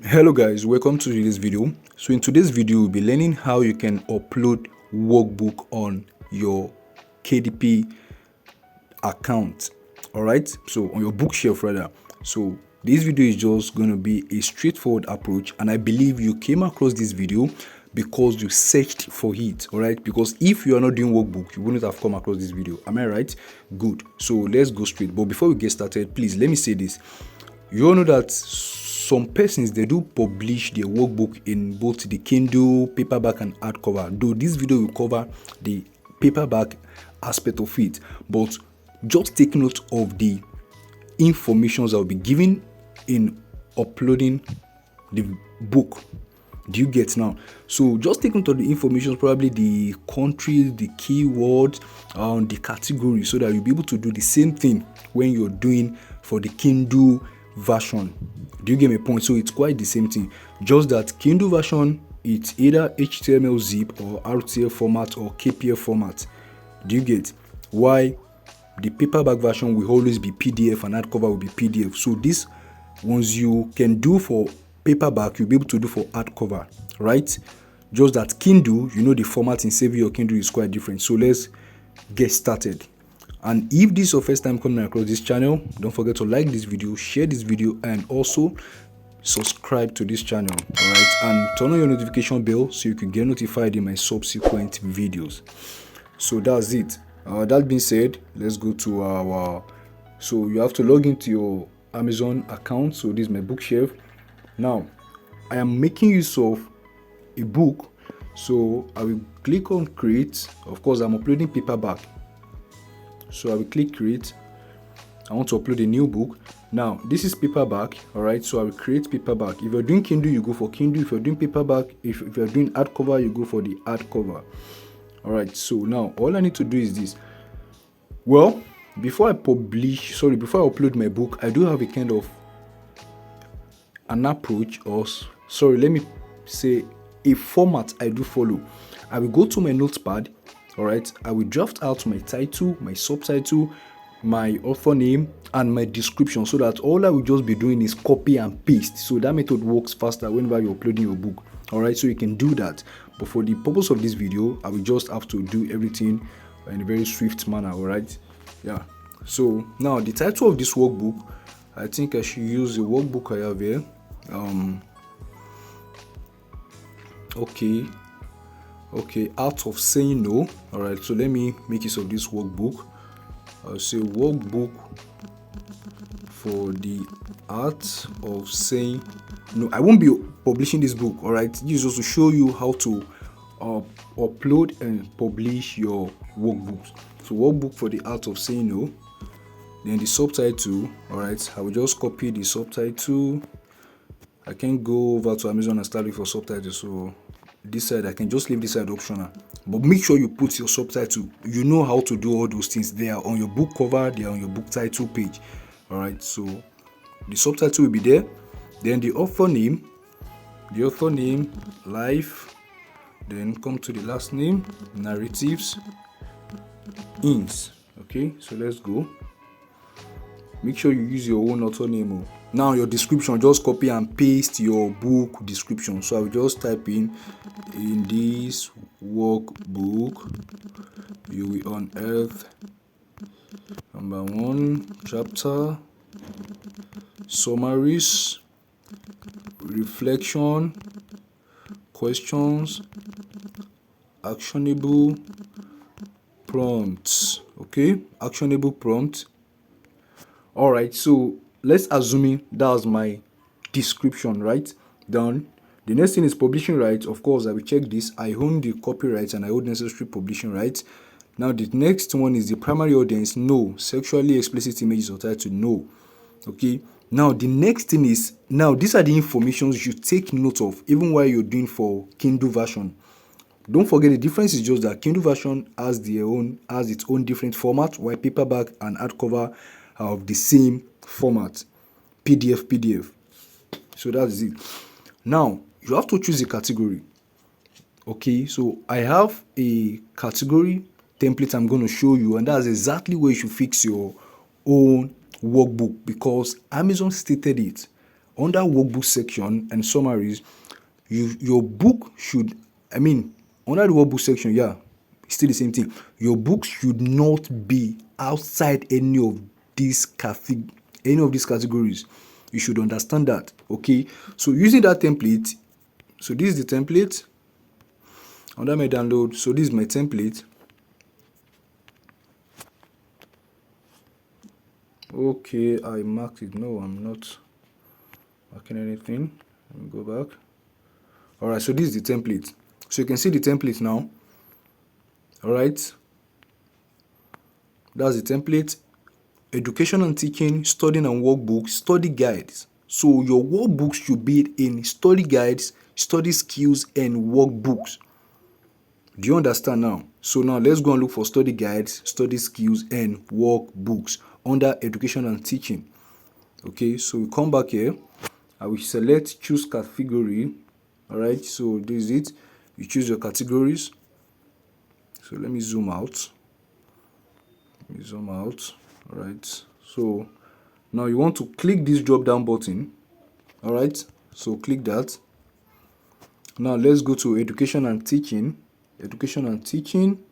Hello guys, welcome to this video. So in today's video we'll be learning how you can upload workbook on your KDP account. Alright, so on your bookshelf rather. So this video is just going to be a straightforward approach, and I believe you came across this video because you searched for it. Alright, because if you are not doing workbook, you wouldn't have come across this video. Am I right? Good. So let's go straight. But before we get started, please let me say this. You all know that some persons, they do publish their workbook in both the Kindle, paperback and hardcover. Though this video will cover the paperback aspect of it, but just take note of the informations I'll be giving in uploading the book. Do you get now? So just take note of the information, probably the country, the keywords, the category, so that you'll be able to do the same thing when you're doing for the Kindle version. Do you get my point? So it's quite the same thing, just that Kindle version, it's either HTML zip or RTF format or KPF format. Do you get? Why the paperback version will always be PDF and hardcover will be PDF. So this ones you can do for paperback, you'll be able to do for hardcover, right? Just that Kindle, you know, the format in Savvy or Kindle is quite different. So let's get started. And if this is your first time coming across this channel, don't forget to like this video, share this video, and also subscribe to this channel. Alright, and turn on your notification bell so you can get notified in my subsequent videos. So that's it. That being said, let's go to our, so you have to log into your Amazon account. So this is my bookshelf. Now I am making use of a book, so I will click on create. Of course, I'm uploading paperback, so I will click create. I want to upload a new book. Now this is paperback. All right, so I will create paperback. If you're doing Kindle, you go for Kindle. If you're doing paperback, if you're doing hardcover, you go for the hardcover. All right, so now all I need to do is this. Well, before I upload my book, I do have a kind of an approach, or let me say a format I do follow. I will go to my notepad. All right, I will draft out my title, my subtitle, my author name, and my description, so that all I will just be doing is copy and paste. So that method works faster whenever you're uploading your book. All right, so you can do that. But for the purpose of this video, I will just have to do everything in a very swift manner. All right, yeah. So now the title of this workbook, I think I should use the workbook I have here. Okay, art of saying no. All right, so let me make use of this workbook. I'll say workbook for the art of saying no. I won't be publishing this book. All right, this is just to show you how to upload and publish your workbooks. So workbook for the art of saying no. Then the subtitle. All right, I will just copy the subtitle. I can go over to Amazon and start looking for subtitles. So this side, I can just leave this side optional, but make sure you put your subtitle. You know how to do all those things. They are on your book cover, they are on your book title page. All right, so the subtitle will be there. Then the author name, life. Then come to the last name, narratives, ins. Okay, so let's go. Make sure you use your own author name. Now your description, just copy and paste your book description. So I will just type in this workbook you will unearth number 1 chapter, summaries, reflection, questions, actionable prompts. Okay, actionable prompt. All right, so let's assume that's my description, right? Done. The next thing is publishing rights. Of course, I will check this. I own the copyrights and I own necessary publishing rights. Now the next one is the primary audience. No. Sexually explicit images or title. No. Okay. Now the next thing is, now these are the informations you take note of even while you're doing for Kindle version. Don't forget, the difference is just that Kindle version has its own different format, while paperback and hardcover are of the same format, PDF. So that's it. Now you have to choose a category. Okay, so I have a category template I'm going to show you, and that's exactly where you should fix your own workbook, because Amazon stated it. under workbook section and summaries, your book should, under the workbook section, yeah, still the same thing. Your book should not be outside any of these categories. You should understand that. Okay, so using that template, so this is the template under my download. So this is my template. Okay, I marked it. No, I'm not marking anything. Let me go back. All right, so this is the template. So you can see the template now. All right, that's the template. Education and teaching, studying and workbooks, study guides. So your workbooks should be in study guides, study skills, and workbooks. Do you understand now? So now let's go and look for study guides, study skills, and workbooks under education and teaching. Okay, so we come back here. I will select choose category. All right, so this is it. You choose your categories. So let me zoom out. All right, so now you want to click this drop down button. All right, so click that. Now let's go to education and teaching. Education and teaching.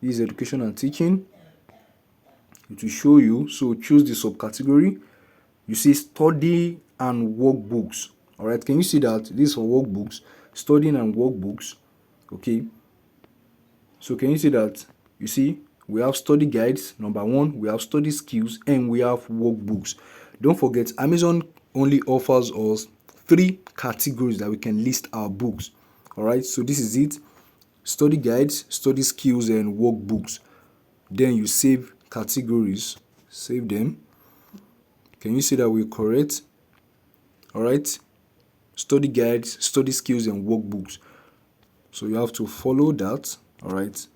This is education and teaching. It will show you. So choose the subcategory. You see study and workbooks. All right, can you see that? This is for workbooks, studying and workbooks. Okay, so can you see that? You see, we have study guides, number one, we have study skills, and we have workbooks. Don't forget, Amazon only offers us 3 categories that we can list our books. All right, so this is it: study guides, study skills, and workbooks. Then you save categories, save them. Can you see that we're correct? All right, study guides, study skills, and workbooks. So you have to follow that. All right,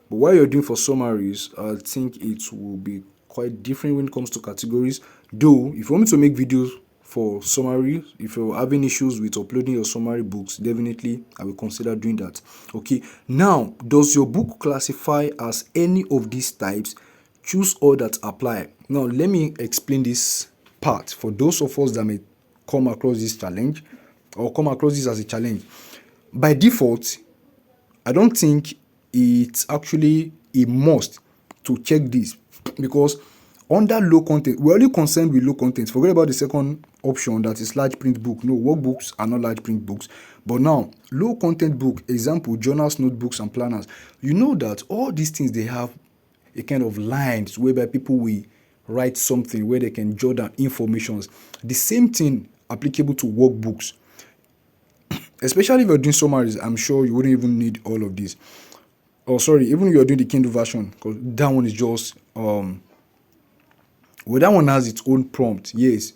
but while you're doing for summaries, I think it will be quite different when it comes to categories. Though if you want me to make videos for summary, if you're having issues with uploading your summary books, definitely I will consider doing that. Okay, now does your book classify as any of these types? Choose all that apply. Now let me explain this part for those of us that may come across this challenge or come across this as a challenge. By default, I don't think it's actually a must to check this, because under low content, we're only concerned with low content. Forget about the second option, that is large print book. No, workbooks are not large print books. But now, low content book, example, journals, notebooks, and planners. You know that all these things, they have a kind of lines whereby people will write something where they can jot down informations. The same thing applicable to workbooks. Especially if you're doing summaries, I'm sure you wouldn't even need all of this. Oh, sorry, even if you're doing the Kindle version, because that one is just well, that one has its own prompt. Yes,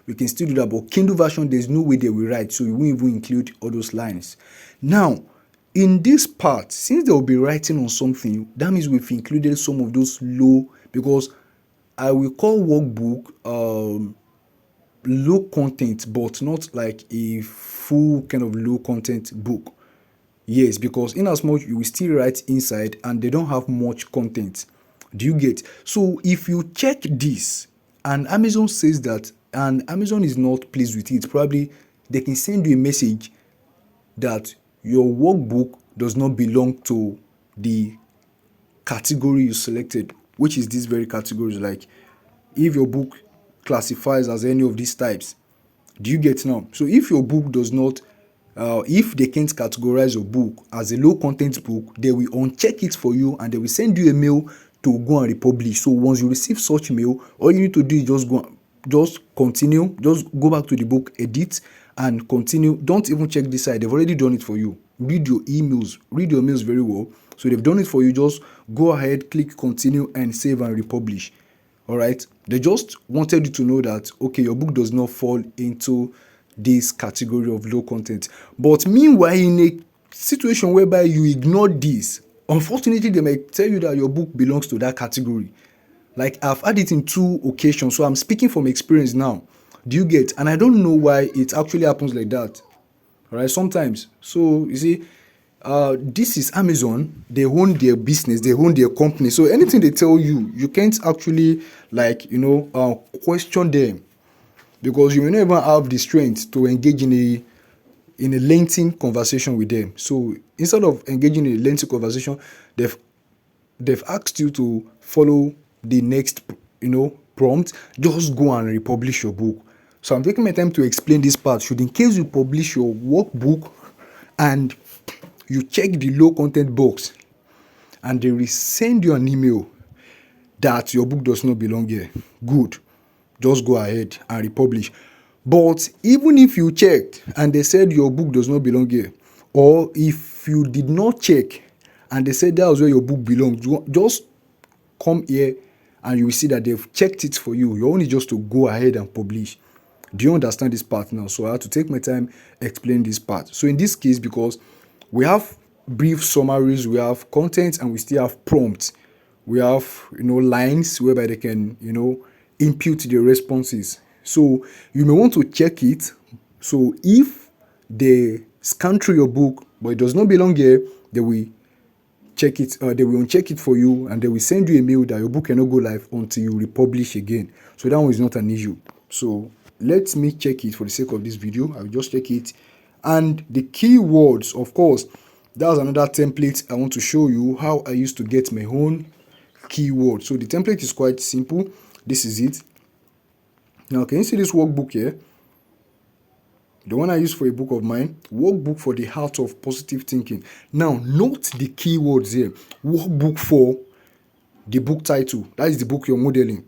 we can still do that, but Kindle version, there's no way they will write, so we won't even include all those lines. Now, in this part, since they will be writing on something, that means we've included some of those low, because I will call workbook low content, but not like a full kind of low content book. Yes, because in as much you will still write inside and they don't have much content. Do you get? So if you check this and Amazon says that, and Amazon is not pleased with it, probably they can send you a message that your workbook does not belong to the category you selected, which is these very categories. Like if your book classifies as any of these types, do you get now? So if your book does not, if they can't categorize your book as a low content book, they will uncheck it for you and they will send you a mail to go and republish. So once you receive such mail, all you need to do is just continue, just go back to the book, edit, and continue. Don't even check this side, they've already done it for you. Read your emails, read your mails very well. So they've done it for you. Just go ahead, click continue, and save and republish. All right, they just wanted you to know that, okay, your book does not fall into this category of low content. But meanwhile, in a situation whereby you ignore this, unfortunately they might tell you that your book belongs to that category. Like I've had it in 2 occasions, so I'm speaking from experience now. Do you get? And I don't know why it actually happens like that. All right, sometimes. So you see, this is Amazon. They own their business, they own their company. So anything they tell you, you can't actually question them. because you may not even have the strength to engage in a lengthy conversation with them. So instead of engaging in a lengthy conversation, they've asked you to follow the next prompt. Just go and republish your book. So I'm taking my time to explain this part. Should in case you publish your workbook and you check the low content box and they will send you an email that your book does not belong here, good, just go ahead and republish. But even if you checked and they said your book does not belong here, or if you did not check and they said that was where your book belongs, just come here and you will see that they've checked it for you. Your own is just to go ahead and publish. Do you understand this part now? So I have to take my time explain this part. So in this case, because we have brief summaries, we have content, and we still have prompts. We have lines whereby they can input the responses. So you may want to check it. So if they scan through your book but it does not belong here, they will check it. They will uncheck it for you, and they will send you a mail that your book cannot go live until you republish again. So that one is not an issue. So let me check it for the sake of this video. I will just check it. And the keywords, of course, that's another template I want to show you how I used to get my own keyword. So the template is quite simple. This is it. Now, can you see this workbook here? The one I use for a book of mine, Workbook for the Art of Positive Thinking. Now, note the keywords here. Workbook for the book title. That is the book you're modeling.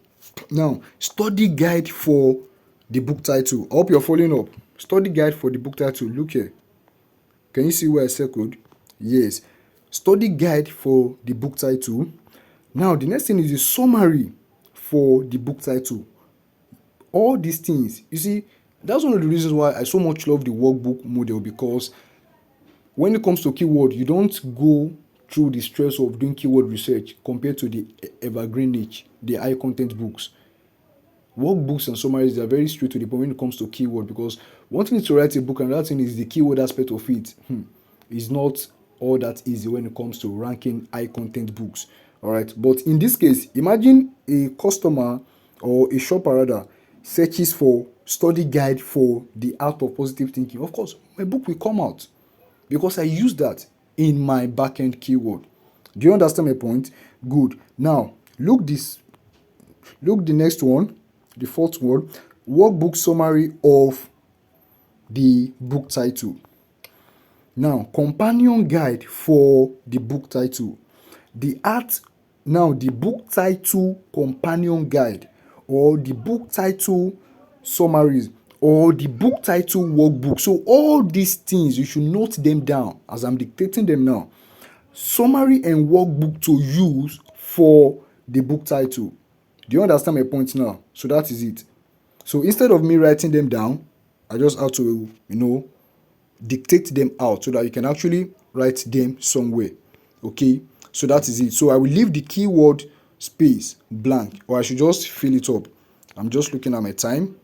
Now, study guide for the book title. I hope you're following up. Study guide for the book title. Look here. Can you see where I circled? Yes. Study guide for the book title. Now, the next thing is the summary for the book title. All these things, you see, that's one of the reasons why I so much love the workbook model, because when it comes to keyword, you don't go through the stress of doing keyword research compared to the evergreen niche, the high content books. Workbooks and summaries, they are very straight to the point when it comes to keyword, because one thing is to write a book and another thing is the keyword aspect of it. It's not all that easy when it comes to ranking high content books. All right, but in this case, imagine a customer or a shopper rather searches for study guide for the art of positive thinking. Of course, my book will come out because I use that in my backend keyword. Do you understand my point? Good. Now, look the next one, the fourth one, workbook summary of the book title. Now, companion guide for the book title. The book title companion guide, or the book title summaries, or the book title workbook. So all these things, you should note them down as I'm dictating them now. Summary and workbook to use for the book title. Do you understand my point now? So that is it. So instead of me writing them down, I just have to, dictate them out so that you can actually write them somewhere. Okay, so that is it. So I will leave the keyword space blank, or I should just fill it up. I'm just looking at my time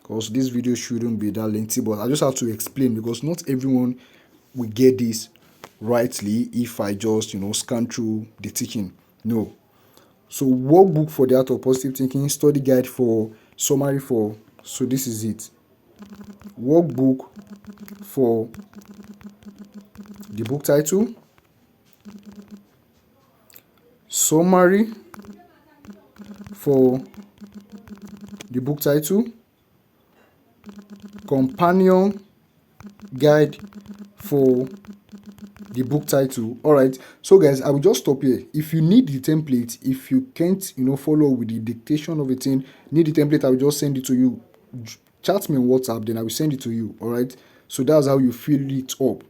because this video shouldn't be that lengthy, but I just have to explain because not everyone will get this rightly if I just scan through the teaching. No. So workbook for the art of positive thinking, study guide for summary for, so this is it. Workbook for the book title, summary for the book title, companion guide for the book title. All right, so guys, I will just stop here. If you need the template, if you can't follow with the dictation of a thing, need the template, I will just send it to you. Chat me on WhatsApp, then I will send it to you. All right, so that's how you fill it up.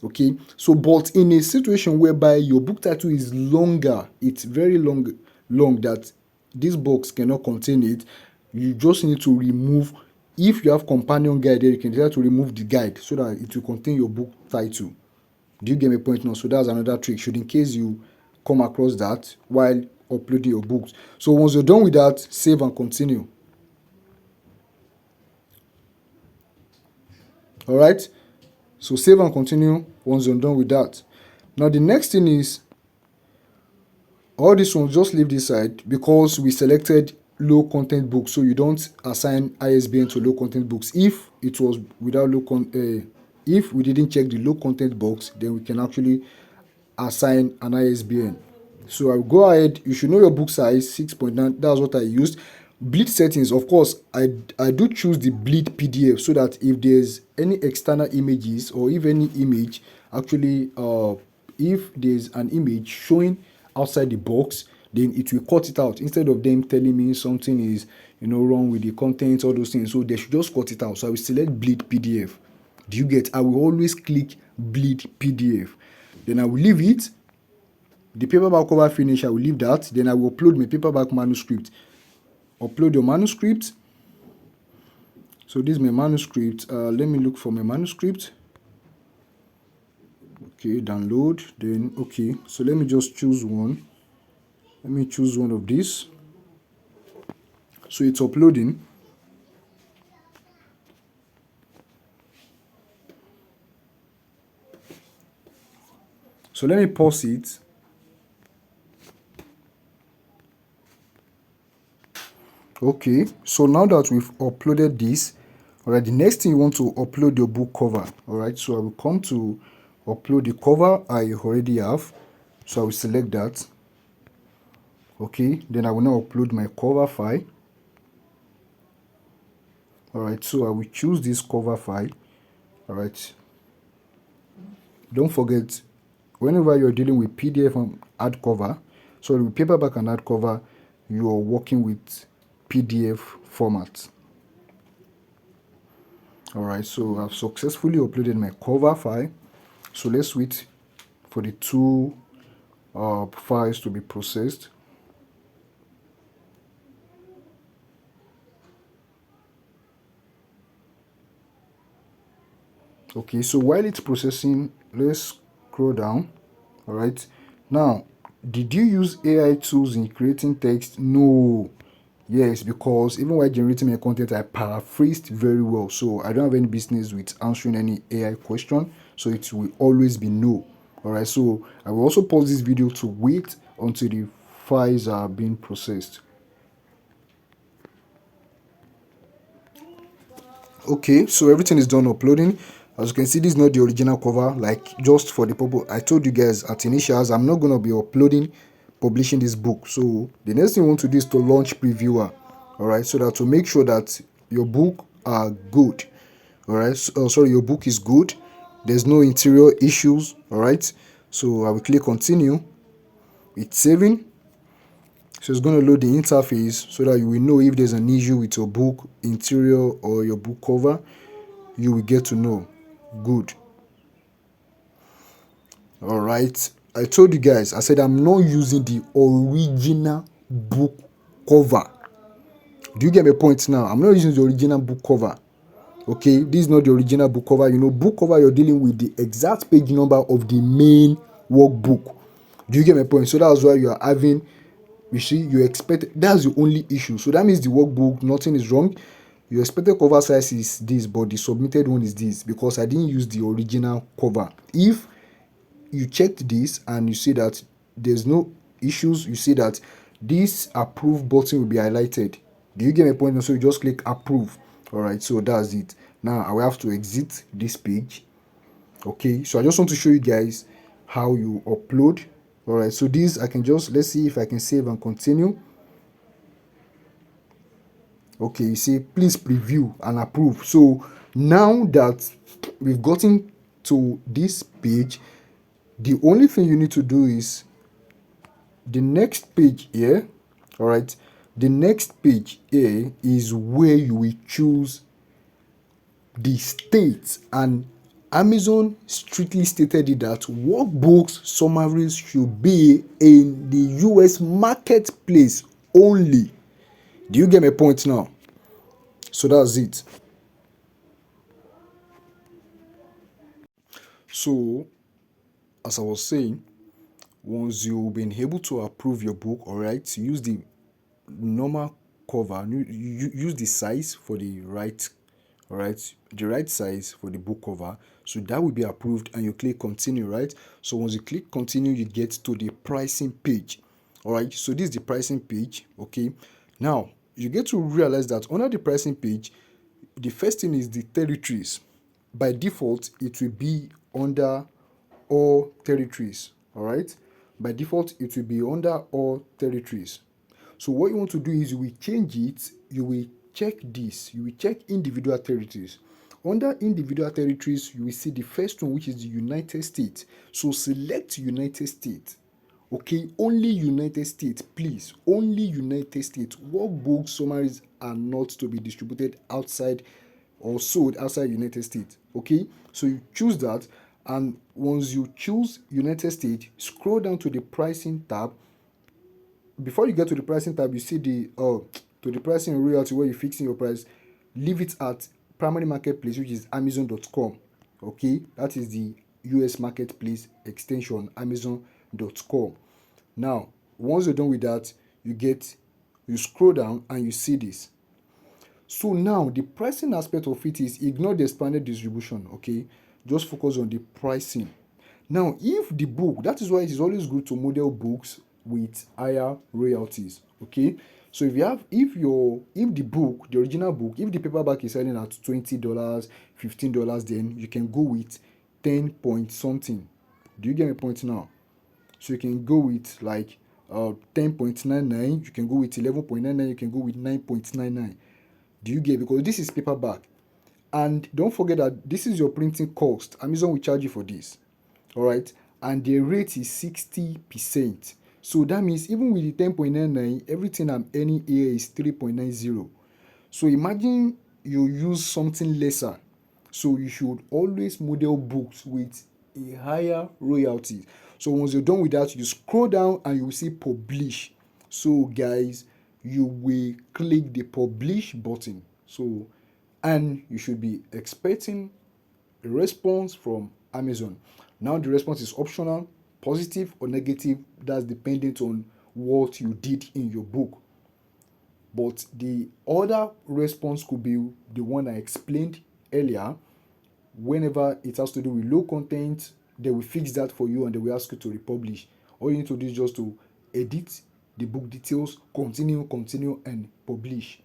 Okay, so but in a situation whereby your book title is longer, it's very long that this box cannot contain it, you just need to remove. If you have companion guide there, you can try to remove the guide so that it will contain your book title. Do you get my point now? So that's another trick, should in case you come across that while uploading your books. So once you're done with that, save and continue. All right, so save and continue once you're done with that. Now the next thing is, all this one, just leave this side because we selected low content books, so you don't assign ISBN to low content books. If it was without if we didn't check the low content box, then we can actually assign an ISBN. So I'll go ahead. You should know your book size, 6.9. That's what I used. Bleed settings, of course, I do choose the bleed PDF, so that if there's any external images, or if any image actually if there's an image showing outside the box, then it will cut it out, instead of them telling me something is wrong with the contents, all those things. So they should just cut it out. So I will select bleed PDF. Do you get? I will always click bleed PDF. Then I will leave it. The paperback cover finish, I will leave that. Then I will upload my paperback manuscript. Upload your manuscript. So this is my manuscript. Let me look for my manuscript. Okay, download. Then okay, so let me just choose one. Let me choose one of these. So it's uploading. So let me pause it. Okay, so now that we've uploaded this, all right, the next thing you want to upload your book cover. All right, so I will come to upload the cover I already have. So I will select that. Okay, then I will now upload my cover file. All right, so I will choose this cover file. All right, don't forget, whenever you're dealing with PDF and hardcover, so with paperback and hardcover, you're working with PDF format. All right, so I've successfully uploaded my cover file. So let's wait for the two files to be processed. Okay, so while it's processing, let's scroll down. All right, now, did you use AI tools in creating text? No. Yes, because even while generating my content, I paraphrased very well. So I don't have any business with answering any AI question. So it will always be no. All right, so I will also pause this video to wait until the files are being processed. Okay, so everything is done uploading. As you can see, this is not the original cover. Like, just for the purpose, I told you guys at initials, I'm not going to be publishing this book. So the next thing you want to do is to launch previewer. All right, so that to make sure that your book are good. All right, sorry, your book is good, there's no interior issues. All right, so I will click continue. It's saving. So it's going to load the interface, so that you will know if there's an issue with your book interior or your book cover. You will get to know. Good. All right, I told you guys, I said I'm not using the original book cover. Do you get my point now? I'm not using the original book cover. Okay, this is not the original book cover. Book cover, you're dealing with the exact page number of the main workbook. Do you get my point? So that's why you are having, you see, you expect, that's the only issue. So that means the workbook, nothing is wrong. Your expected cover size is this, but the submitted one is this, because I didn't use the original cover. If you checked this and you see that there's no issues, you see that this approve button will be highlighted. Do you get my point? So you just click approve. All right, so that's it. Now I will have to exit this page. Okay, so I just want to show you guys how you upload. All right, so this I can just, let's see if I can save and continue. Okay, you see, please preview and approve. So now that we've gotten to this page, the only thing you need to do is the next page here. All right, the next page here is where you will choose the state, and Amazon strictly stated it that workbooks summaries should be in the US marketplace only. Do you get my point now? So that's it. So as I was saying, once you've been able to approve your book, all right, use the normal cover, use the size for the right, all right, the right size for the book cover. So that will be approved, and you click continue, right? So once you click continue, you get to the pricing page. All right, so this is the pricing page. Okay, now you get to realize that under the pricing page, the first thing is the territories. By default, it will be under all territories. All right. By default, it will be under all territories. So what you want to do is you will change it. You will check this. You will check individual territories. Under individual territories, you will see the first one, which is the United States. So select United States. Okay, only United States, please. Only United States. Workbook summaries are not to be distributed outside or sold outside United States. Okay, so you choose that, and once you choose United States, scroll down to the pricing tab. Before you get to the pricing tab, you see the to the pricing royalty where you're fixing your price. Leave it at primary marketplace, which is amazon.com. Okay, that is the US marketplace extension, amazon.com. Now, once you're done with that, you scroll down and you see this. So now the pricing aspect of it is ignore the expanded distribution. Okay, just focus on the pricing. Now, if the book, that is why it is always good to model books with higher royalties. Okay, so if the book, the original book, if the paperback is selling at $20, $15, then you can go with 10 point something. Do you get my point now? So you can go with like 10.99, you can go with 11.99, you can go with 9.99. Do you get? Because this is paperback. And don't forget that this is your printing cost. Amazon will charge you for this. All right. And the rate is 60%. So that means even with the 10.99, everything I'm earning here is 3.90. So imagine you use something lesser. So you should always model books with a higher royalty. So once you're done with that, you scroll down and you will see publish. So guys, you will click the publish button. So, and you should be expecting a response from Amazon. Now the response is optional, positive or negative. That's dependent on what you did in your book. But the other response could be the one I explained earlier. Whenever it has to do with low content, they will fix that for you and they will ask you to republish. All you need to do is just to edit the book details, continue, and publish.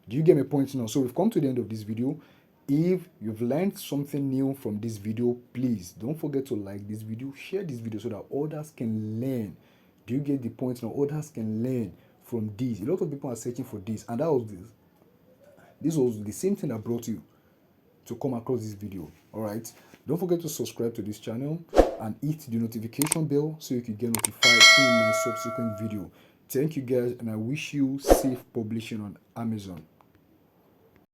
Do you get my point now? So we've come to the end of this video. If you've learned something new from this video, please don't forget to like this video, share this video so that others can learn. Do you get the point now? Others can learn from this. A lot of people are searching for this, and this was the same thing that brought you to come across this video. All right, don't forget to subscribe to this channel and hit the notification bell so you can get notified in my subsequent video. Thank you guys, and I wish you safe publishing on Amazon.